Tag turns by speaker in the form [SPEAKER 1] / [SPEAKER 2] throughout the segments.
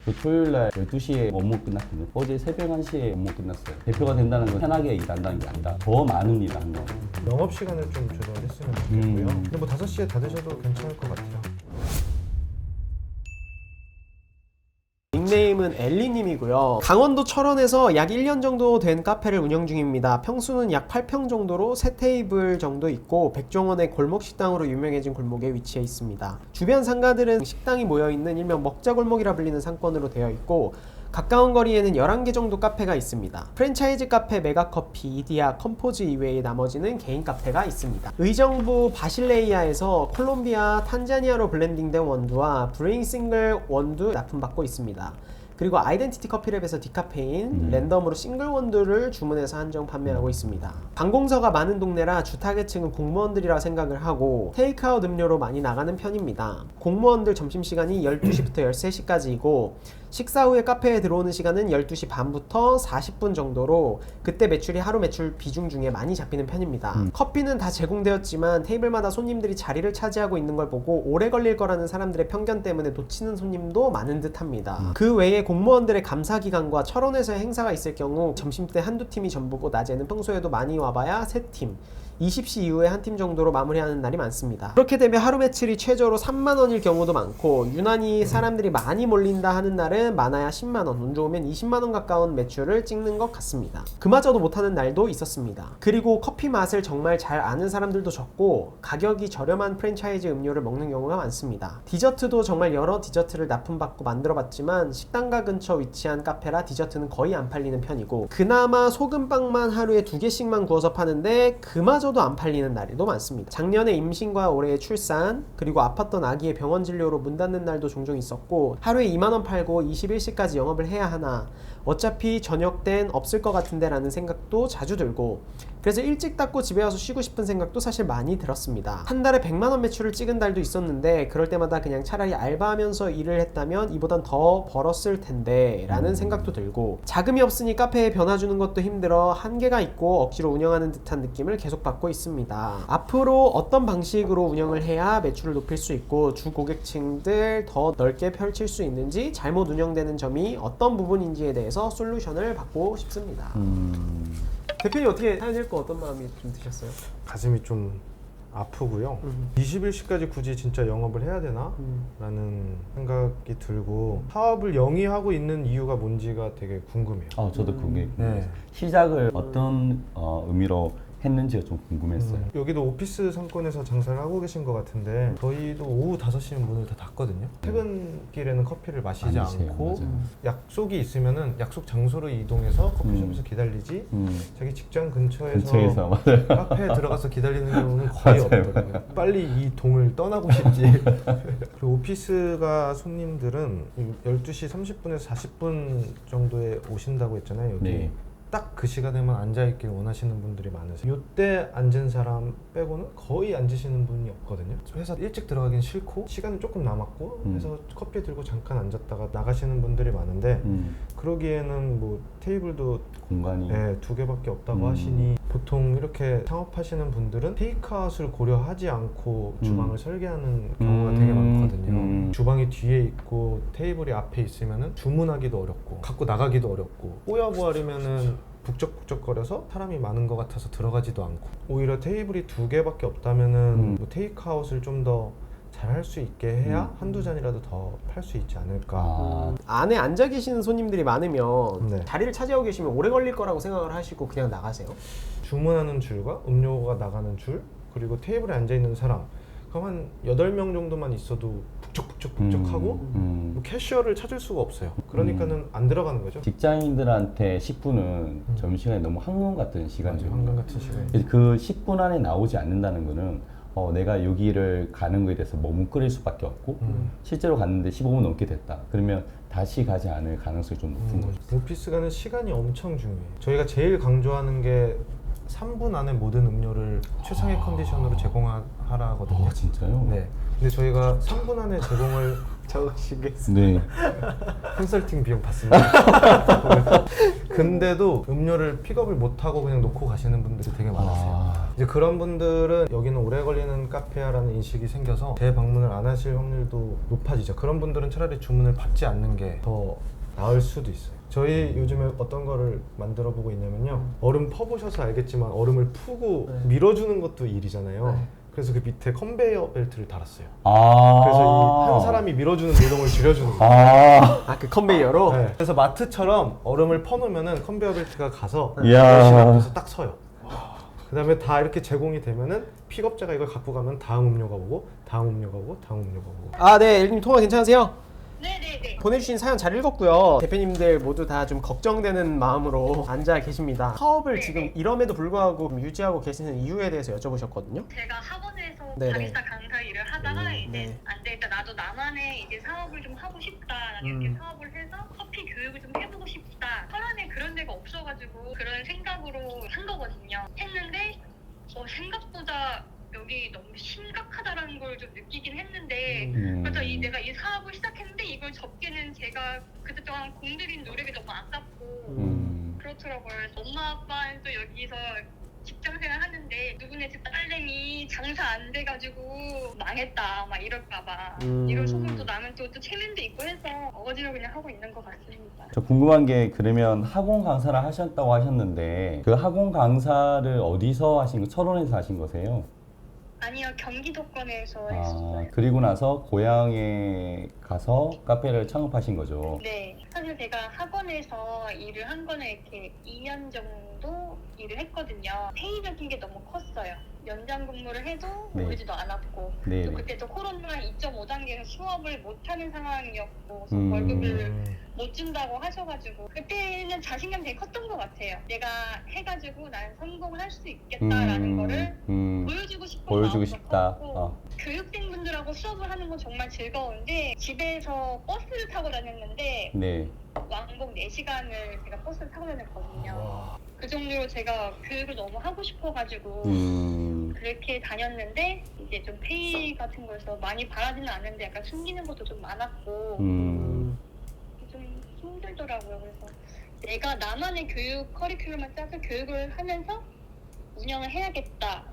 [SPEAKER 1] 그 토요일 날 12시에 업무 끝났거든요. 어제 새벽 1시에 업무 끝났어요. 대표가 된다는 건 편하게 일한다는 게 아니라 더 많은 일을 한 거예요.
[SPEAKER 2] 영업시간을 좀 조절했으면 좋겠고요. 근데 뭐 5시에 닫으셔도 괜찮을 것 같아요.
[SPEAKER 3] 닉네임은 엘리님이고요. 강원도 철원에서 약 1년 정도 된 카페를 운영 중입니다. 평수는 약 8평 정도로 3테이블 정도 있고 백종원의 골목식당으로 유명해진 골목에 위치해 있습니다. 주변 상가들은 식당이 모여있는 일명 먹자골목이라 불리는 상권으로 되어 있고 가까운 거리에는 11개 정도 카페가 있습니다. 프랜차이즈 카페 메가커피, 이디야, 컴포즈 이외에 나머지는 개인 카페가 있습니다. 의정부 바실레이아에서 콜롬비아, 탄자니아로 블렌딩된 원두와 브레인 싱글 원두 납품받고 있습니다. 그리고 아이덴티티 커피랩에서 디카페인, 랜덤으로 싱글 원두를 주문해서 한정 판매하고 있습니다. 관공서가 많은 동네라 주 타겟층은 공무원들이라 생각을 하고 테이크아웃 음료로 많이 나가는 편입니다. 공무원들 점심시간이 12시부터 13시까지이고 식사 후에 카페에 들어오는 시간은 12시 반부터 40분 정도로 그때 매출이 하루 매출 비중 중에 많이 잡히는 편입니다. 커피는 다 제공되었지만 테이블마다 손님들이 자리를 차지하고 있는 걸 보고 오래 걸릴 거라는 사람들의 편견 때문에 놓치는 손님도 많은 듯 합니다. 그 외에 공무원들의 감사기간과 철원에서의 행사가 있을 경우 점심때 한두 팀이 전부고 낮에는 평소에도 많이 와봐야 3팀 20시 이후에 한 팀 정도로 마무리하는 날이 많습니다. 그렇게 되면 하루 매출이 최저로 3만원일 경우도 많고 유난히 사람들이 많이 몰린다 하는 날은 많아야 10만원, 운 좋으면 20만원 가까운 매출을 찍는 것 같습니다. 그마저도 못하는 날도 있었습니다. 그리고 커피 맛을 정말 잘 아는 사람들도 적고 가격이 저렴한 프랜차이즈 음료를 먹는 경우가 많습니다. 디저트도 정말 여러 디저트를 납품받고 만들어봤지만 식당가 근처 위치한 카페라 디저트는 거의 안 팔리는 편이고 그나마 소금빵만 하루에 2개씩만 구워서 파는데 그마저도 안 팔리는 날도 많습니다. 작년에 임신과 올해의 출산 그리고 아팠던 아기의 병원 진료로 문 닫는 날도 종종 있었고 하루에 2만원 팔고 21시까지 영업을 해야 하나 어차피 저녁 땐 없을 것 같은데 라는 생각도 자주 들고 그래서 일찍 닫고 집에 와서 쉬고 싶은 생각도 사실 많이 들었습니다. 한 달에 100만원 매출을 찍은 달도 있었는데 그럴 때마다 그냥 차라리 알바하면서 일을 했다면 이보단 더 벌었을 텐데 라는 생각도 들고 자금이 없으니 카페에 변화 주는 것도 힘들어 한계가 있고 억지로 운영하는 듯한 느낌을 계속 받고 있습니다. 앞으로 어떤 방식으로 운영을 해야 매출을 높일 수 있고 주 고객층들 더 넓게 펼칠 수 있는지 잘못 운영되는 점이 어떤 부분인지에 대해서 솔루션을 받고 싶습니다. 대표님 어떻게 사연 읽고 어떤 마음이 좀 드셨어요?
[SPEAKER 2] 가슴이 좀 아프고요. 21시까지 굳이 진짜 영업을 해야 되나? 라는 생각이 들고 사업을 영위하고 있는 이유가 뭔지가 되게 궁금해요.
[SPEAKER 1] 저도 그게
[SPEAKER 2] 네.
[SPEAKER 1] 시작을 어떤 의미로 했는지가 좀 궁금했어요.
[SPEAKER 2] 여기도 오피스 상권에서 장사를 하고 계신 것 같은데 저희도 오후 5시면 문을 다 닫거든요. 퇴근길에는 커피를 마시지
[SPEAKER 1] 아니세요,
[SPEAKER 2] 않고
[SPEAKER 1] 맞아요.
[SPEAKER 2] 약속이 있으면은 약속 장소로 이동해서 커피숍에서 기다리지 자기 직장 근처에서
[SPEAKER 1] 맞아요.
[SPEAKER 2] 카페에 들어가서 기다리는 경우는 거의
[SPEAKER 1] 맞아요.
[SPEAKER 2] 없거든요. 빨리 이 동을 떠나고 싶지. 그리고 오피스가 손님들은 12시 30분에서 40분 정도에 오신다고 했잖아요. 여기.
[SPEAKER 1] 네.
[SPEAKER 2] 딱 그 시간에만 앉아있길 원하시는 분들이 많으세요. 이때 앉은 사람 빼고는 거의 앉으시는 분이 없거든요. 회사 일찍 들어가긴 싫고 시간이 조금 남았고 해서 커피 들고 잠깐 앉았다가 나가시는 분들이 많은데 그러기에는 뭐 테이블도
[SPEAKER 1] 공간이
[SPEAKER 2] 2개밖에 없다고 하시니 보통 이렇게 창업하시는 분들은 테이크아웃을 고려하지 않고 주방을 설계하는 경우가 되게 많거든요. 주방이 뒤에 있고 테이블이 앞에 있으면은 주문하기도 어렵고 갖고 나가기도 어렵고 꼬여버리면은 북적북적거려서 사람이 많은 것 같아서 들어가지도 않고 오히려 테이블이 2개밖에 없다면은 뭐 테이크아웃을 좀 더 잘할 수 있게 해야 한두 잔이라도 더 팔 수 있지 않을까.
[SPEAKER 3] 안에 앉아 계시는 손님들이 많으면
[SPEAKER 2] 네.
[SPEAKER 3] 자리를 차지하고 계시면 오래 걸릴 거라고 생각을 하시고 그냥 나가세요?
[SPEAKER 2] 주문하는 줄과 음료가 나가는 줄 그리고 테이블에 앉아있는 사람 그럼 한 8명 정도만 있어도 북적북적하고 뭐 캐셔를 찾을 수가 없어요. 그러니까는 안 들어가는 거죠.
[SPEAKER 1] 직장인들한테 10분은 점심시간에 너무 황금 같은 시간이에요.
[SPEAKER 2] 한강 같은 시간.
[SPEAKER 1] 그 10분 안에 나오지 않는다는 거는 내가 여기를 가는 거에 대해서 머뭇거릴 수밖에 없고 실제로 갔는데 15분 넘게 됐다. 그러면 다시 가지 않을 가능성이 좀 높은 거죠.
[SPEAKER 2] 오피스 가는 시간이 엄청 중요해요. 저희가 제일 강조하는 게 3분 안에 모든 음료를 최상의 컨디션으로 제공하라거든요.
[SPEAKER 1] 진짜요?
[SPEAKER 2] 네. 근데 저희가 3분 안에 제공을
[SPEAKER 3] 적으시겠습니다.
[SPEAKER 1] 네.
[SPEAKER 2] 컨설팅 비용 받습니다. 근데도 음료를 픽업을 못하고 그냥 놓고 가시는 분들이 되게 많으세요. 이제 그런 분들은 여기는 오래 걸리는 카페야라는 인식이 생겨서 재방문을 안 하실 확률도 높아지죠. 그런 분들은 차라리 주문을 받지 않는 게 더 나을 수도 있어요. 저희 요즘에 어떤 거를 만들어 보고 있냐면요. 얼음 퍼보셔서 알겠지만 얼음을 푸고
[SPEAKER 3] 네.
[SPEAKER 2] 밀어주는 것도 일이잖아요.
[SPEAKER 3] 네.
[SPEAKER 2] 그래서 그 밑에 컨베이어 벨트를 달았어요.
[SPEAKER 1] 아.
[SPEAKER 2] 그래서 이 한 사람이 밀어주는 노동을 줄여주는 거예요.
[SPEAKER 1] 아.
[SPEAKER 3] 그 컨베이어로?
[SPEAKER 2] 네. 그래서 마트처럼 얼음을 퍼놓으면은 컨베이어 벨트가 가서
[SPEAKER 1] 이야.
[SPEAKER 2] 머신 앞에서 딱 서요. 그 다음에 다 이렇게 제공이 되면은 픽업자가 이걸 갖고 가면 다음 음료가 오고 다음 음료가 오고 다음 음료가 오고.
[SPEAKER 3] 아, 네. 엘리님 통화 괜찮으세요?
[SPEAKER 4] 네네네.
[SPEAKER 3] 보내주신 사연 잘 읽었고요. 대표님들 모두 다 좀 걱정되는 마음으로 앉아 계십니다. 사업을
[SPEAKER 4] 네.
[SPEAKER 3] 지금 이럼에도 불구하고 유지하고 계시는 이유에 대해서 여쭤보셨거든요.
[SPEAKER 4] 제가 학원에서
[SPEAKER 3] 네네.
[SPEAKER 4] 바리스타 강사 일을 하다가 이제
[SPEAKER 3] 네.
[SPEAKER 4] 안 되겠다. 나도 나만의 이제 사업을 좀 하고 싶다. 나는 이렇게 사업을 해서 커피 교육을 좀 해보고 싶다. 설안에 그런 데가 없어가지고 그런 생각으로 한 거거든요. 했는데 생각보다 여기 너무 심각하다라는 걸 좀 느끼긴 했는데 그래서 내가 이 사업을 시작했는데 이걸 접기는 제가 그때 동안 공들인 노력이 너무 아깝고 그렇더라고요. 엄마 아빠는 또 여기서 직장생활 하는데 누구네 집 딸내미 장사 안 돼가지고 망했다 막 이럴까봐 이런 소문도 나면 또 체면도 있고 해서 어거지로 그냥 하고 있는 것 같습니다.
[SPEAKER 1] 저 궁금한 게 그러면 학원 강사를 하셨다고 하셨는데 그 학원 강사를 어디서 하신 거? 철원에서 하신 거세요?
[SPEAKER 4] 아니요, 경기도권에서
[SPEAKER 1] 아,
[SPEAKER 4] 했었어요.
[SPEAKER 1] 그리고 나서 고향에 가서 카페를 창업하신 거죠.
[SPEAKER 4] 네, 사실 제가 학원에서 일을 한 거는 이렇게 2년 정도 일을 했거든요. 회의적인 게 너무 컸어요. 연장 근무를 해도
[SPEAKER 1] 네.
[SPEAKER 4] 오르지도 않았고
[SPEAKER 1] 네.
[SPEAKER 4] 또 그때도 코로나 2.5단계에서 수업을 못하는 상황이었고 그래서 월급을 못 준다고 하셔가지고 그때는 자신감 되게 컸던 것 같아요. 내가 해가지고 나는 성공을 할 수 있겠다라는 거를 보여주고 싶은
[SPEAKER 1] 보여주고
[SPEAKER 4] 마음도
[SPEAKER 1] 싶다.
[SPEAKER 4] 컸고 교육생분들하고 수업을 하는 건 정말 즐거운데 집에서 버스를 타고 다녔는데
[SPEAKER 1] 네.
[SPEAKER 4] 왕복 4시간을 제가 버스를 타고 다녔거든요. 그 정도로 제가 교육을 너무 하고 싶어가지고 그렇게 다녔는데 이제 좀 페이 같은 거에서 많이 바라지는 않는데 약간 숨기는 것도 좀 많았고 좀 힘들더라고요. 그래서 내가 나만의 교육 커리큘럼을 짜서 교육을 하면서 운영을 해야겠다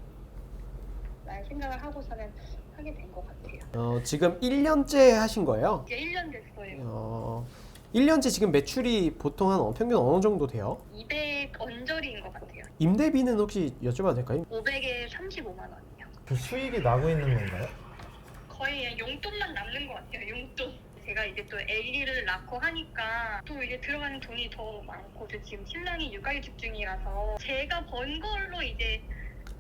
[SPEAKER 4] 라는 생각을 하고서는 하게 된 것 같아요.
[SPEAKER 3] 지금 1년째 하신 거예요?
[SPEAKER 4] 이제 1년 됐어요.
[SPEAKER 3] 1년째 지금 매출이 보통 한 평균 어느 정도 돼요?
[SPEAKER 4] 200 언저리인 것 같아요.
[SPEAKER 3] 임대비는 혹시 여쭤봐도 될까요?
[SPEAKER 4] 500에 35만 원이요.
[SPEAKER 2] 그 수익이 나고 있는 건가요?
[SPEAKER 4] 거의 용돈만 남는 것 같아요. 용돈. 제가 이제 또 아기를 낳고 하니까 또 이제 들어가는 돈이 더 많고 저 지금 신랑이 육아휴직 중이라서 제가 번 걸로 이제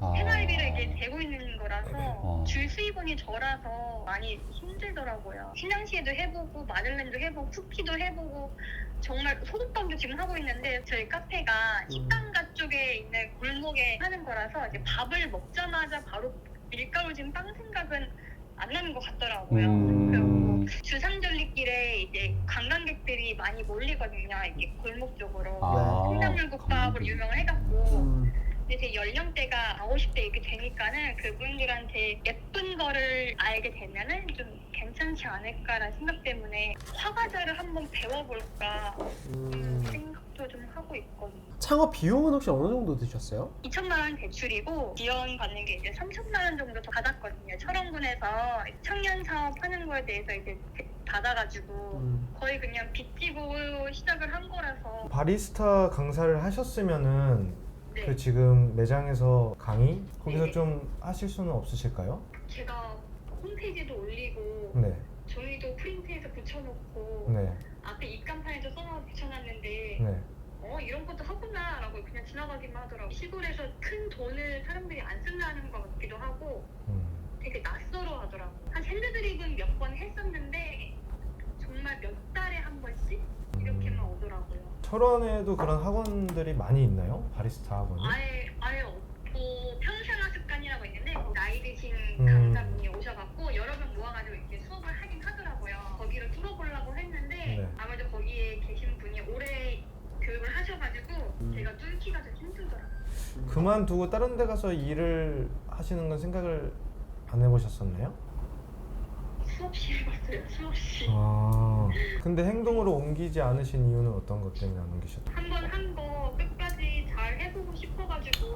[SPEAKER 4] 생활비를 이렇게 대고 있는 거라서 줄 수입원이 저라서 많이 힘들더라고요. 신앙시에도 해보고 마들렌도 해보고 쿠키도 해보고 정말 소금빵도 지금 하고 있는데 저희 카페가 식당가 쪽에 있는 골목에 하는 거라서 이제 밥을 먹자마자 바로 밀가루 지금 빵 생각은 안 나는 것 같더라고요. 그리고 주상절리길에 이제 관광객들이 많이 몰리거든요. 이렇게 골목 쪽으로. 콩나물국밥으로 유명을 해갖고. 근데 제 연령대가 40, 50대 이렇게 되니까는 그분들한테 예쁜 거를 알게 되면은 좀 괜찮지 않을까라는 생각 때문에 화과자를 한번 배워볼까 생각도 좀 하고 있거든요.
[SPEAKER 3] 창업 비용은 혹시 어느 정도 드셨어요?
[SPEAKER 4] 2천만 원 대출이고 지원 받는 게 이제 3천만 원 정도 더 받았거든요. 철원군에서 청년 사업 하는 거에 대해서 이제 받아가지고 거의 그냥 빚지고 시작을 한 거라서.
[SPEAKER 2] 바리스타 강사를 하셨으면은
[SPEAKER 4] 네.
[SPEAKER 2] 그 지금 매장에서 강의 거기서
[SPEAKER 4] 네.
[SPEAKER 2] 좀 하실 수는 없으실까요?
[SPEAKER 4] 제가 홈페이지도 올리고
[SPEAKER 2] 네.
[SPEAKER 4] 저희도 프린트해서 붙여놓고
[SPEAKER 2] 네.
[SPEAKER 4] 앞에 입간판에도 써놔 붙여놨는데
[SPEAKER 2] 네.
[SPEAKER 4] 이런 것도 하구나 라고 그냥 지나가기만 하더라고요. 시골에서 큰 돈을 사람들이 안 쓴다는 것 같기도 하고 되게 낯설어 하더라고요. 한 샌드드립은 몇 번 했었는데 정말 몇 달에 한 번씩 이렇게만 오더라고요.
[SPEAKER 2] 철원에도 그런 학원들이 많이 있나요? 바리스타 학원이?
[SPEAKER 4] 아예 없고 평생화 습관이라고 있는데 나이 드신 강사분이 오셔갖고 여러 명 모아가지고 이렇게 수업을 하긴 하더라고요. 거기를 뚫어보려고 했는데
[SPEAKER 2] 네.
[SPEAKER 4] 아무래도 거기에 계신 분이 오래 교육을 하셔가지고 제가 뚫기가 좀 힘들더라고요.
[SPEAKER 2] 그만두고 다른 데 가서 일을 하시는 건 생각을 안 해보셨었나요?
[SPEAKER 4] 수없이 해봤어요. 수없이.
[SPEAKER 2] 아, 근데 행동으로 옮기지 않으신 이유는 어떤 것 때문에 안 옮기셨나요?
[SPEAKER 4] 한 번 한 거 끝까지 잘 해보고 싶어가지고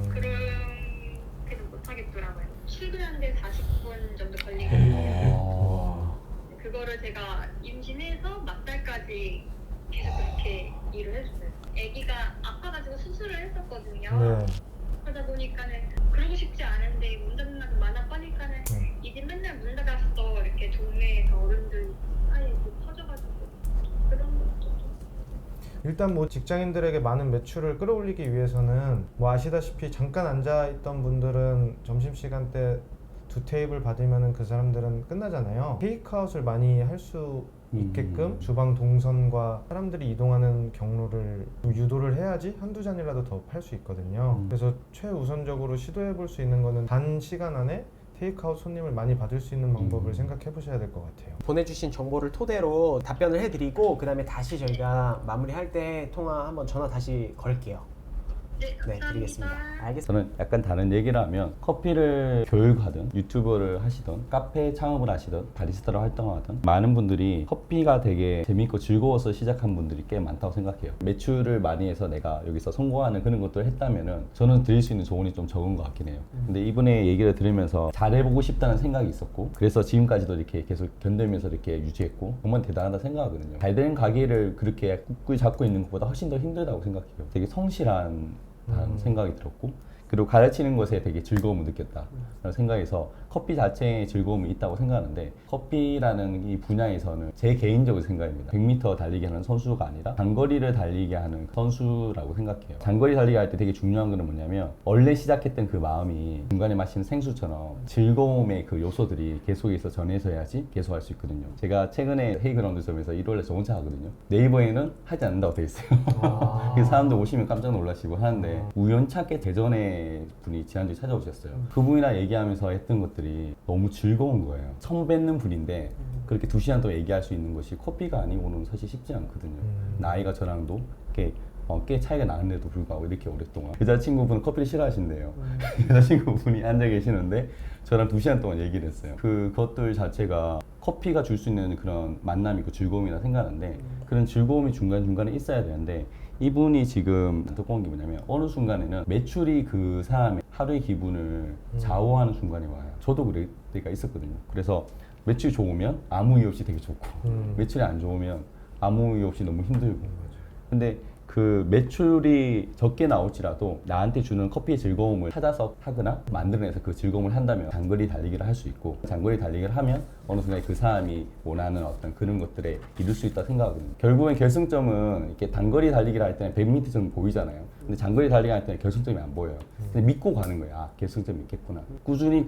[SPEAKER 4] 그래서 못하겠더라고요. 출근하는데 40분 정도 걸리거든요. 그거를 제가 임신해서 막달까지 계속 그렇게 일을 했어요. 아기가 아파가지고 수술을 했었거든요.
[SPEAKER 2] 네.
[SPEAKER 4] 그러다 보니까는 그러고 싶지 않은데 문 닫는다고 만화 꺼니까는 이제 맨날 문 닫았어 이렇게 동네에서 어른들 사이에 퍼져가지고 그런 것도 좀.
[SPEAKER 2] 일단 뭐 직장인들에게 많은 매출을 끌어올리기 위해서는 뭐 아시다시피 잠깐 앉아있던 분들은 점심시간 때 2테이블 받으면 그 사람들은 끝나잖아요. 테이크아웃을 많이 할 수 있게끔 주방 동선과 사람들이 이동하는 경로를 유도를 해야지 한두 잔이라도 더 팔 수 있거든요. 그래서 최우선적으로 시도해 볼 수 있는 거는 단 시간 안에 테이크아웃 손님을 많이 받을 수 있는 방법을 생각해 보셔야 될 것 같아요.
[SPEAKER 3] 보내주신 정보를 토대로 답변을 해드리고 그 다음에 다시 저희가 마무리할 때 통화 한번 전화 다시 걸게요.
[SPEAKER 4] 네,
[SPEAKER 3] 네,
[SPEAKER 4] 감사합니다.
[SPEAKER 3] 드리겠습니다. 알겠습니다.
[SPEAKER 1] 저는 약간 다른 얘기를 하면 커피를 교육하든 유튜버를 하시든 카페 창업을 하시든 바리스타로 활동하든 많은 분들이 커피가 되게 재밌고 즐거워서 시작한 분들이 꽤 많다고 생각해요. 매출을 많이 해서 내가 여기서 성공하는 그런 것들을 했다면은 저는 드릴 수 있는 조언이 좀 적은 것 같긴 해요. 근데 이분의 얘기를 들으면서 잘해보고 싶다는 생각이 있었고 그래서 지금까지도 이렇게 계속 견디면서 이렇게 유지했고 정말 대단하다 생각하거든요. 잘 되는 가게를 그렇게 꾹꾹 잡고 있는 것보다 훨씬 더 힘들다고 생각해요. 되게 성실한 생각이 들었고 그리고 가르치는 것에 되게 즐거움을 느꼈다 라는 생각에서 커피 자체에 즐거움이 있다고 생각하는데 커피라는 이 분야에서는 제 개인적인 생각입니다. 100m 달리기 하는 선수가 아니라 장거리를 달리게 하는 선수라고 생각해요. 장거리 달리기 할 때 되게 중요한 거는 뭐냐면 원래 시작했던 그 마음이 중간에 마시는 생수처럼 즐거움의 그 요소들이 계속해서 전해서 해야지 계속 할 수 있거든요. 제가 최근에 헤이그라운드점에서 1월에 저 혼자 하거든요. 네이버에는 하지 않는다고 돼 있어요. 그래서 사람들 오시면 깜짝 놀라시고 하는데 우연찮게 대전에 분이 지난주에 찾아오셨어요. 그분이랑 얘기하면서 했던 것들이 너무 즐거운 거예요. 처음 뵙는 분인데 그렇게 2시간 동안 얘기할 수 있는 것이 커피가 아니고는 사실 쉽지 않거든요. 나이가 저랑도 꽤 차이가 나는데도 불구하고 이렇게 오랫동안 여자친구분은 커피를 싫어하신대요. 여자친구분이 앉아 계시는데 저랑 2시간 동안 얘기를 했어요. 그것들 자체가 커피가 줄 수 있는 그런 만남이 있고 즐거움이라 생각하는데 그런 즐거움이 중간중간에 있어야 되는데 이분이 지금 안타까운 게 뭐냐면 어느 순간에는 매출이 그 사람의 하루의 기분을 좌우하는 순간이 와요. 저도 그럴 때가 있었거든요. 그래서 매출이 좋으면 아무 이유 없이 되게 좋고 매출이 안 좋으면 아무 이유 없이 너무 힘들고 근데 그 매출이 적게 나올지라도 나한테 주는 커피의 즐거움을 찾아서 하거나 만들어내서 그 즐거움을 한다면 장거리 달리기를 할 수 있고 장거리 달리기를 하면 어느 순간 그 사람이 원하는 어떤 그런 것들에 이룰 수 있다 생각하거든요. 결국엔 결승점은 이렇게 단거리 달리기를 할 때는 100m 정도 보이잖아요. 근데 장거리 달리기 할 때는 결승점이 안 보여요. 근데 믿고 가는 거야. 아, 결승점이 있겠구나. 꾸준히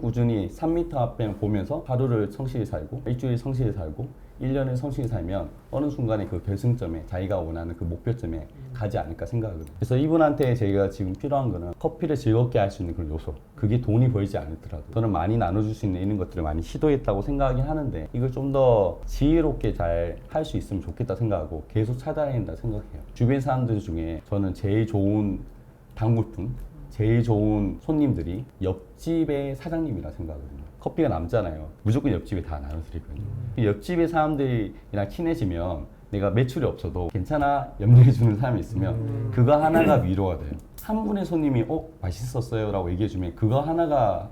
[SPEAKER 1] 3m 앞에 보면서 하루를 성실히 살고 일주일 성실히 살고 1년을 성실히 살면 어느 순간에 그 결승점에 자기가 원하는 그 목표점에 가지 않을까 생각하거든요. 그래서 이분한테 제가 지금 필요한 거는 커피를 즐겁게 할 수 있는 그런 요소. 그게 돈이 벌지 않더라도 저는 많이 나눠줄 수 있는 이런 것들을 많이 시도했다고 생각하긴 하는데 이걸 좀 더 지혜롭게 잘 할 수 있으면 좋겠다 생각하고 계속 찾아야 된다 생각해요. 주변 사람들 중에 저는 제일 좋은 단골분 제일 좋은 손님들이 옆집의 사장님이라 생각하거든요. 커피가 남잖아요. 무조건 옆집에 다 나눠드리거든요. 옆집의 사람들이랑 친해지면 내가 매출이 없어도 괜찮아 염려해주는 사람이 있으면 그거 하나가 위로가 돼요. 한 분의 손님이 맛있었어요 라고 얘기해주면 그거 하나가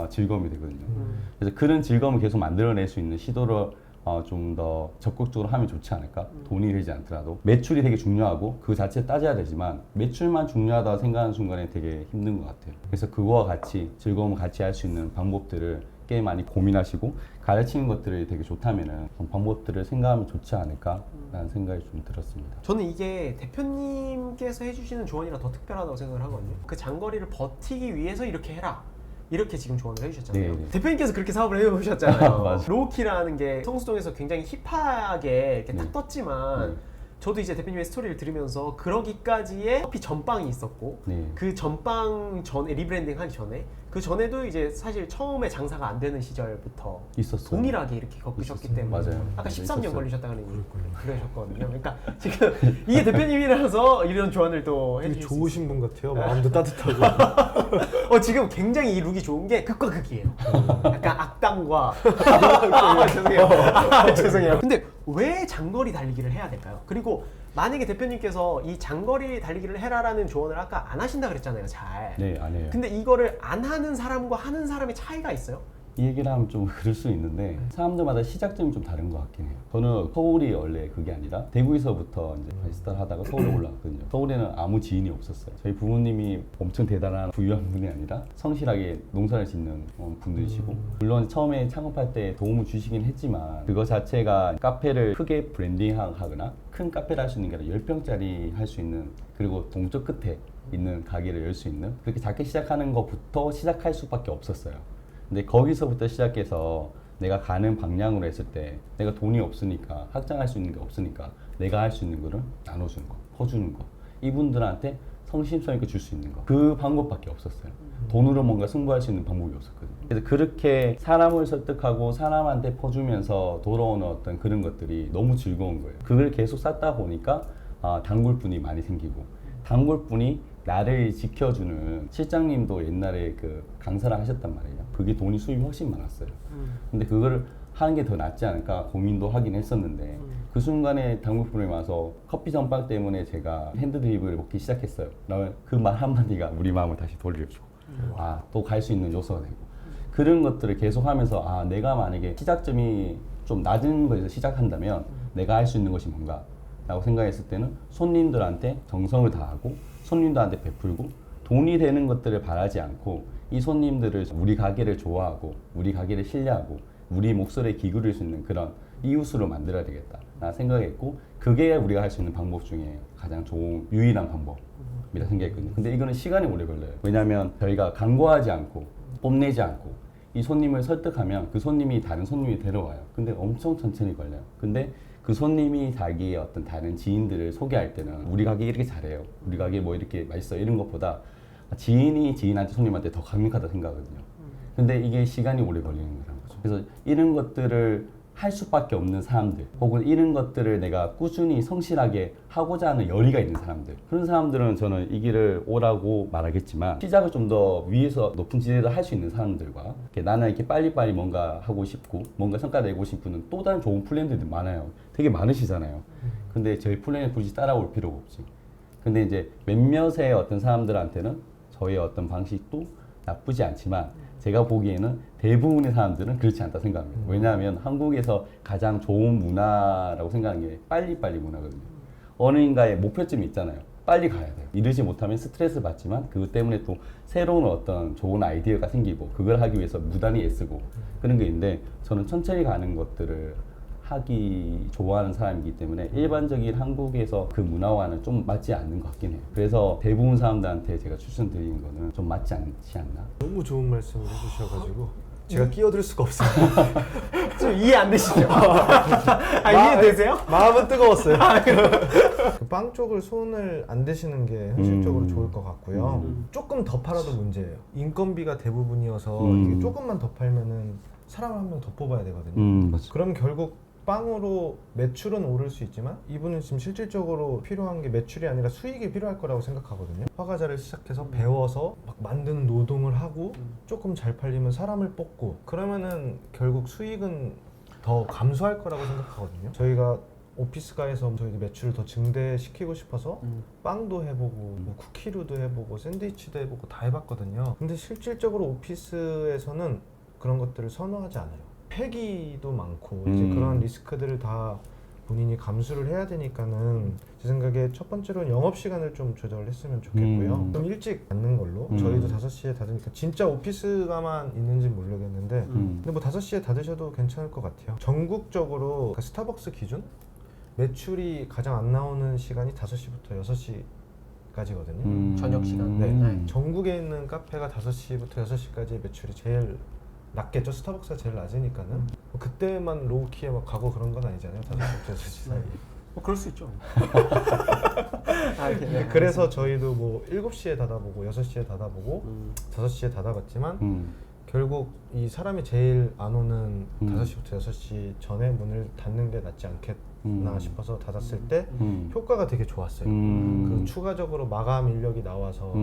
[SPEAKER 1] 즐거움이 되거든요. 그래서 그런 즐거움을 계속 만들어낼 수 있는 시도를 좀 더 적극적으로 하면 좋지 않을까? 돈이 되지 않더라도 매출이 되게 중요하고 그 자체 따져야 되지만 매출만 중요하다고 생각하는 순간에 되게 힘든 것 같아요. 그래서 그거와 같이 즐거움을 같이 할 수 있는 방법들을 꽤 많이 고민하시고 가르치는 것들이 되게 좋다면은 방법들을 생각하면 좋지 않을까라는 생각이 좀 들었습니다.
[SPEAKER 3] 저는 이게 대표님께서 해주시는 조언이라 더 특별하다고 생각을 하거든요. 그 장거리를 버티기 위해서 이렇게 해라. 이렇게 지금 조언을 해주셨잖아요.
[SPEAKER 1] 네.
[SPEAKER 3] 대표님께서 그렇게 사업을 해오셨잖아요.
[SPEAKER 1] 맞아.
[SPEAKER 3] 로우키라는 게 성수동에서 굉장히 힙하게 이렇게 딱
[SPEAKER 1] 네.
[SPEAKER 3] 떴지만
[SPEAKER 1] 네.
[SPEAKER 3] 저도 이제 대표님의 스토리를 들으면서 그러기까지의 커피 전빵이 있었고
[SPEAKER 1] 네.
[SPEAKER 3] 그 전빵 전에 리브랜딩 하기 전에 그 전에도 이제 사실 처음에 장사가 안 되는 시절부터
[SPEAKER 1] 있었어요.
[SPEAKER 3] 동일하게 이렇게 겪으셨기
[SPEAKER 1] 있었어요.
[SPEAKER 3] 때문에
[SPEAKER 1] 맞아요.
[SPEAKER 3] 아까
[SPEAKER 1] 맞아요.
[SPEAKER 3] 13년
[SPEAKER 1] 있었어요.
[SPEAKER 3] 걸리셨다는 그러셨거든요. 그러니까 지금 이게 대표님이라서 이런 조언을 또
[SPEAKER 2] 되게
[SPEAKER 3] 해주실 수
[SPEAKER 2] 좋으신 분 같아요. 마음도 따뜻하고.
[SPEAKER 3] 지금 굉장히 이 룩이 좋은 게 극과 극이에요. 약간 악당과 죄송해요. 죄송해요. 근데 왜 장거리 달리기를 해야 될까요? 그리고 만약에 대표님께서 이 장거리 달리기를 해라라는 조언을 아까 안 하신다 그랬잖아요. 잘.
[SPEAKER 1] 네, 안 해요.
[SPEAKER 3] 근데 이거를 안 하는 사람과 하는 사람의 차이가 있어요?
[SPEAKER 1] 이 얘기를 하면 좀 그럴 수 있는데 사람들마다 시작점이 좀 다른 것 같긴 해요. 저는 서울이 원래 그게 아니라 대구에서부터 이제 바리스타를 하다가 서울에 올라왔거든요. 서울에는 아무 지인이 없었어요. 저희 부모님이 엄청 대단한 부유한 분이 아니라 성실하게 농사를 짓는 분들이시고 물론 처음에 창업할 때 도움을 주시긴 했지만 그거 자체가 카페를 크게 브랜딩하거나 큰 카페를 할 수 있는 게 아니라 10평짜리 할 수 있는 그리고 동쪽 끝에 있는 가게를 열 수 있는 그렇게 작게 시작하는 것부터 시작할 수밖에 없었어요. 근데 거기서부터 시작해서 내가 가는 방향으로 했을 때 내가 돈이 없으니까 확장할 수 있는 게 없으니까 내가 할 수 있는 거를 나눠주는 거, 퍼주는 거 이분들한테 성심성 있게 줄 수 있는 거 그 방법밖에 없었어요. 돈으로 뭔가 승부할 수 있는 방법이 없었거든요. 그래서 그렇게 사람을 설득하고 사람한테 퍼주면서 돌아오는 어떤 그런 것들이 너무 즐거운 거예요. 그걸 계속 쌓다 보니까 단골분이 많이 생기고 단골분이 나를 지켜주는 실장님도 옛날에 그 강사를 하셨단 말이에요. 그게 돈이 수입이 훨씬 많았어요. 근데 그거를 하는 게 더 낫지 않을까 고민도 하긴 했었는데 그 순간에 단골분이 와서 커피 전빵 때문에 제가 핸드드립을 먹기 시작했어요. 그러면 그 말 한마디가 우리 마음을 다시 돌려주고 또 갈 수 있는 요소가 되고 그런 것들을 계속 하면서 내가 만약에 시작점이 좀 낮은 거에서 시작한다면 내가 할 수 있는 것이 뭔가 라고 생각했을 때는 손님들한테 정성을 다하고 손님들한테 베풀고 돈이 되는 것들을 바라지 않고 이 손님들을 우리 가게를 좋아하고 우리 가게를 신뢰하고 우리 목소리에 귀 기울일 수 있는 그런 이웃으로 만들어야 되겠다 라 생각했고 그게 우리가 할 수 있는 방법 중에 가장 좋은 유일한 방법이라 생각했거든요. 근데 이거는 시간이 오래 걸려요. 왜냐하면 저희가 광고하지 않고 뽐내지 않고 이 손님을 설득하면 그 손님이 다른 손님이 데려와요. 근데 엄청 천천히 걸려요. 근데 그 손님이 자기의 어떤 다른 지인들을 소개할 때는 우리 가게 이렇게 잘해요. 우리 가게 뭐 이렇게 맛있어 이런 것보다 지인이 지인한테 손님한테 더 강력하다 생각하거든요. 근데 이게 시간이 오래 걸리는 거라는 거죠. 그래서 이런 것들을 할 수밖에 없는 사람들 혹은 이런 것들을 내가 꾸준히 성실하게 하고자 하는 열의가 있는 사람들 그런 사람들은 저는 이 길을 오라고 말하겠지만 시작을 좀 더 위에서 높은 지대에서 할 수 있는 사람들과 나는 이렇게 빨리빨리 뭔가 하고 싶고 뭔가 성과 내고 싶은 또 다른 좋은 플랜들이 많아요. 되게 많으시잖아요. 근데 저희 플랜에 굳이 따라올 필요가 없지. 근데 이제 몇몇의 어떤 사람들한테는 저희의 어떤 방식도 나쁘지 않지만 제가 보기에는 대부분의 사람들은 그렇지 않다 생각합니다. 왜냐하면 한국에서 가장 좋은 문화라고 생각하는 게 빨리빨리 문화거든요. 어느인가의 목표점이 있잖아요. 빨리 가야 돼요. 이르지 못하면 스트레스 받지만 그것 때문에 또 새로운 어떤 좋은 아이디어가 생기고 그걸 하기 위해서 무단히 애쓰고 그런 게 있는데 저는 천천히 가는 것들을 하기 좋아하는 사람이기 때문에 일반적인 한국에서 그 문화와는 좀 맞지 않는 것 같긴 해요. 그래서 대부분 사람들한테 제가 추천드리는 거는 좀 맞지 않지 않나.
[SPEAKER 2] 너무 좋은 말씀을 해주셔가지고 제가 끼어들 수가 없어요.
[SPEAKER 3] 좀 이해 안 되시죠? 이해되세요?
[SPEAKER 2] 마음은 뜨거웠어요. 그 빵 쪽을 손을 안 대시는 게 현실적으로 좋을 것 같고요. 조금 더 팔아도 문제예요. 인건비가 대부분이어서 이게 조금만 더 팔면은 사람을 한 명 더 뽑아야 되거든요.
[SPEAKER 1] 맞죠.
[SPEAKER 2] 그럼 결국 빵으로 매출은 오를 수 있지만 이분은 지금 실질적으로 필요한 게 매출이 아니라 수익이 필요할 거라고 생각하거든요. 화과자를 시작해서 배워서 막 만드는 노동을 하고 조금 잘 팔리면 사람을 뽑고 그러면은 결국 수익은 더 감소할 거라고 생각하거든요. 저희가 오피스가에서 저희 매출을 더 증대시키고 싶어서 빵도 해보고 뭐 쿠키류도 해보고 샌드위치도 해보고 다 해봤거든요. 근데 실질적으로 오피스에서는 그런 것들을 선호하지 않아요. 폐기도 많고 이제 그런 리스크들을 다 본인이 감수를 해야 되니까는 제 생각에 첫 번째로는 영업 시간을 좀 조절을 했으면 좋겠고요. 좀 일찍 앉는 걸로 저희도 5시에 닫으니까 진짜 오피스가만 있는지 모르겠는데 근데 뭐 5시에 닫으셔도 괜찮을 것 같아요. 전국적으로 그러니까 스타벅스 기준 매출이 가장 안 나오는 시간이 5시부터 6시까지거든요.
[SPEAKER 3] 저녁 시간.
[SPEAKER 2] 네. 전국에 있는 카페가 5시부터 6시까지의 매출이 제일 낮겠죠. 스타벅스가 제일 낮으니까는 뭐 그때만 로우키에 막 가고 그런 건 아니잖아요. 5시부터 6시 사이에.
[SPEAKER 3] 그럴 수 있죠. 네,
[SPEAKER 2] 그래서 저희도 뭐 7시에 닫아보고 6시에 닫아보고 5시에 닫아봤지만 결국 이 사람이 제일 안 오는 5시부터 6시 전에 문을 닫는 게 낫지 않겠나 싶어서 닫았을 때 효과가 되게 좋았어요. 그 추가적으로 마감 인력이 나와서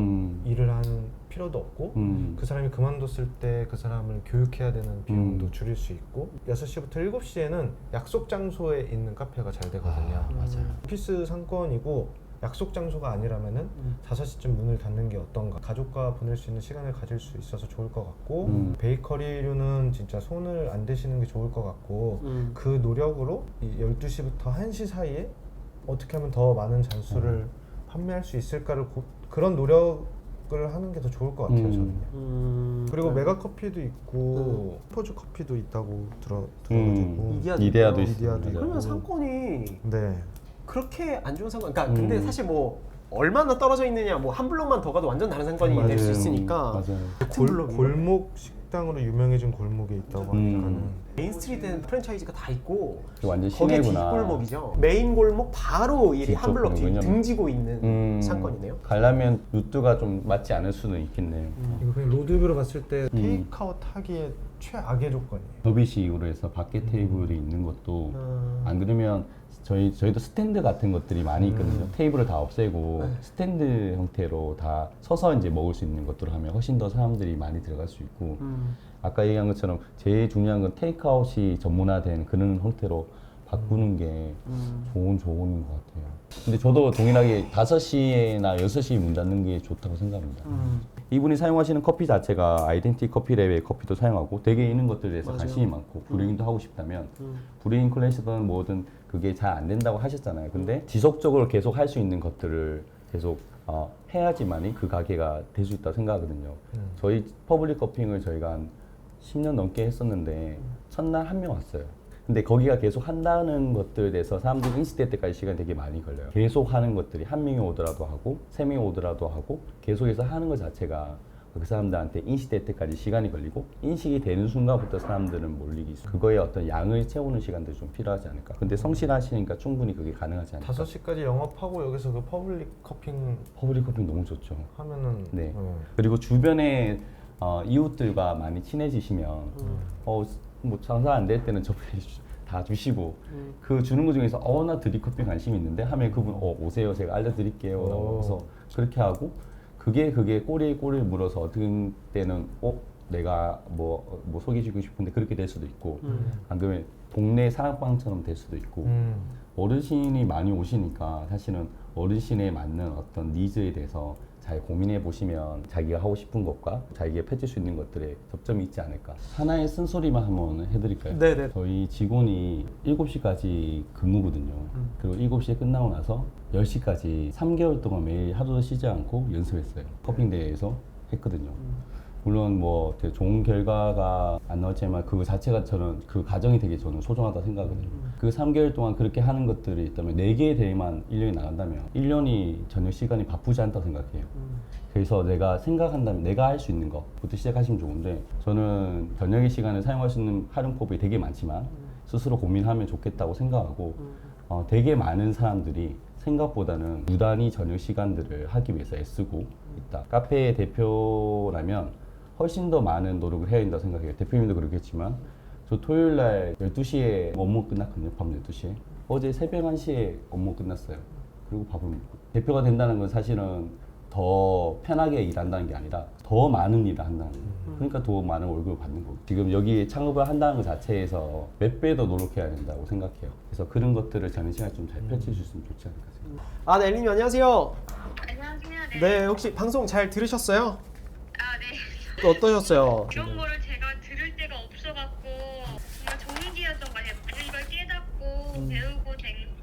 [SPEAKER 2] 일을 하는 필요도 없고 그 사람이 그만뒀을 때 그 사람을 교육해야 되는 비용도 줄일 수 있고 6시부터 7시에는 약속 장소에 있는 카페가 잘 되거든요.
[SPEAKER 1] 맞아요.
[SPEAKER 2] 오피스 상권이고 약속 장소가 아니라면은 5시쯤 문을 닫는 게 어떤가. 가족과 보낼 수 있는 시간을 가질 수 있어서 좋을 것 같고 베이커리류는 진짜 손을 안 대시는 게 좋을 것 같고 그 노력으로 이 12시부터 1시 사이에 어떻게 하면 더 많은 잔수를 판매할 수 있을까를 그런 노력을 하는 게 더 좋을 것 같아요. 저는. 그리고 메가 커피도 있고 포즈 커피도 있다고 들어가지고
[SPEAKER 1] 이데아도
[SPEAKER 2] 있어요.
[SPEAKER 1] 있어요.
[SPEAKER 2] 이데아도
[SPEAKER 3] 그러면 상권이
[SPEAKER 2] 네.
[SPEAKER 3] 그렇게 안 좋은 상권. 그러니까 근데 사실 뭐 얼마나 떨어져 있느냐, 뭐 한 블록만 더 가도 완전 다른 상권이 될 수
[SPEAKER 2] 맞아요.
[SPEAKER 3] 있으니까.
[SPEAKER 1] 맞아요.
[SPEAKER 3] 같은 블록이
[SPEAKER 2] 골목 식당으로 유명해진 골목에 있다고 하니까는
[SPEAKER 3] 메인 스트리트는 프랜차이즈가 다 있고
[SPEAKER 1] 완전
[SPEAKER 3] 거기에
[SPEAKER 1] 시내구나.
[SPEAKER 3] 뒷골목이죠. 메인 골목 바로 이 한 블록 뒤
[SPEAKER 1] 뒤쪽이군요.
[SPEAKER 3] 등지고 있는 상권이네요.
[SPEAKER 1] 가려면 루트가 좀 맞지 않을 수는 있겠네요.
[SPEAKER 2] 이거 그냥 로드뷰로 봤을 때 테이크아웃 하기에 최악의 조건이에요.
[SPEAKER 1] 접이식으로 해서 밖에 테이블이 있는 것도 안 그러면 저희도 스탠드 같은 것들이 많이 있거든요. 테이블을 다 없애고 스탠드 형태로 다 서서 이제 먹을 수 있는 것들을 하면 훨씬 더 사람들이 많이 들어갈 수 있고 아까 얘기한 것처럼 제일 중요한 건 테이크아웃이 전문화된 그런 형태로 바꾸는 게 좋은 조언인 것 같아요. 근데 저도 동일하게 5시에나 6시에 문 닫는 게 좋다고 생각합니다. 이분이 사용하시는 커피 자체가 아이덴티 커피 랩의 커피도 사용하고 되게 있는 것들에 대해서 관심이 많고 브루잉도 하고 싶다면 브루잉 클래스든 뭐든 그게 잘 안 된다고 하셨잖아요. 근데 지속적으로 계속 할 수 있는 것들을 계속 해야지만이 그 가게가 될 수 있다고 생각하거든요. 저희 퍼블릭 커핑을 저희가 한 10년 넘게 했었는데 첫날 한 명 왔어요. 근데 거기가 계속 한다는 것들에 대해서 사람들이 인식될 때까지 시간이 되게 많이 걸려요. 계속 하는 것들이 한 명이 오더라도 하고 세 명이 오더라도 하고 계속해서 하는 것 자체가 그 사람들한테 인식될 때까지 시간이 걸리고 인식이 되는 순간부터 사람들은 몰리기 그거에 어떤 양을 채우는 시간들이 좀 필요하지 않을까. 근데 성실하시니까 충분히 그게 가능하지 않을까.
[SPEAKER 2] 5시까지 영업하고 여기서 그 퍼블릭 커핑
[SPEAKER 1] 퍼블릭 커피 너무 좋죠.
[SPEAKER 2] 하면은
[SPEAKER 1] 네. 그리고 주변에 이웃들과 많이 친해지시면 뭐 장사 안 될 때는 저분이 다 주시고 그 주는 것 중에서 나 드립커피 관심 있는데 하면 그분 오세요 제가 알려드릴게요 라고 그렇게 하고 그게 꼬리에 꼬리를 물어서 어떤 때는 내가 뭐 소개해주고 싶은데 그렇게 될 수도 있고 안 그러면 동네 사랑방처럼 될 수도 있고 어르신이 많이 오시니까 사실은 어르신에 맞는 어떤 니즈에 대해서 잘 고민해 보시면 자기가 하고 싶은 것과 자기가 펼칠 수 있는 것들에 접점이 있지 않을까. 하나의 쓴소리만 한번 해드릴까요?
[SPEAKER 3] 네네.
[SPEAKER 1] 저희 직원이 7시까지 근무거든요. 그리고 7시에 끝나고 나서 10시까지 3개월 동안 매일 하루도 쉬지 않고 연습했어요. 커핑대회에서 했거든요. 물론 뭐 되게 좋은 결과가 안 나왔지만 그 자체가 저는 그 과정이 되게 저는 소중하다 생각하거든요. 그 3개월 동안 그렇게 하는 것들이 있다면 4개의 대회만 1년이 나간다면 1년이 저녁 시간이 바쁘지 않다고 생각해요. 그래서 내가 생각한다면 내가 할 수 있는 것부터 시작하시면 좋은데 저는 저녁의 시간을 사용할 수 있는 활용법이 되게 많지만 스스로 고민하면 좋겠다고 생각하고 되게 많은 사람들이 생각보다는 무단히 저녁 시간들을 하기 위해서 애쓰고 있다. 카페의 대표라면 훨씬 더 많은 노력을 해야 된다고 생각해요. 대표님도 그렇겠지만 저 토요일 날 12시에 업무 끝났거든요. 밤 12시에. 어제 새벽 1시에 업무 끝났어요. 그리고 밥을 먹고. 대표가 된다는 건 사실은 더 편하게 일한다는 게 아니라 더 많은 일을 한다는 거예요. 그러니까 더 많은 월급을 받는 거고. 지금 여기 창업을 한다는 것 자체에서 몇 배 더 노력해야 된다고 생각해요. 그래서 그런 것들을 저는 시간에 좀 잘 펼칠 수 있으면 좋지 않을까 생각합니다.
[SPEAKER 3] 네, 엘리님 안녕하세요.
[SPEAKER 4] 안녕하세요.
[SPEAKER 3] 네, 혹시 방송 잘 들으셨어요?
[SPEAKER 4] 네.
[SPEAKER 3] 또 어떠셨어요?
[SPEAKER 4] 이런 거를 제가 들을 데가 없어갖고 정말 좋은 기회였던 것 같아요. 많은 걸 깨닫고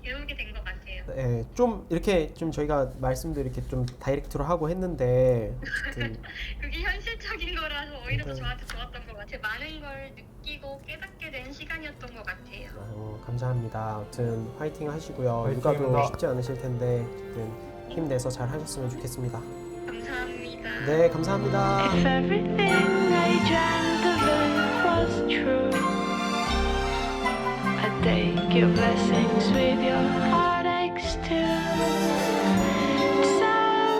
[SPEAKER 4] 배우게 된 것 같아요.
[SPEAKER 3] 네, 좀 이렇게 좀 저희가 말씀도 이렇게 좀 다이렉트로 하고 했는데 어쨌든
[SPEAKER 4] 그게 현실적인 거라서 오히려 더 저한테 좋았던 것 같아요. 많은 걸 느끼고 깨닫게 된 시간이었던 것 같아요.
[SPEAKER 3] 감사합니다. 아무튼 화이팅 하시고요.
[SPEAKER 2] 화이팅입니다.
[SPEAKER 3] 육아도 쉽지 않으실 텐데 어쨌든 힘내서 잘 하셨으면 좋겠습니다.
[SPEAKER 4] 감사합니다.
[SPEAKER 3] 네, 감사합니다.
[SPEAKER 5] If everything I dreamt of it was true, I take your blessings with your heartaches too.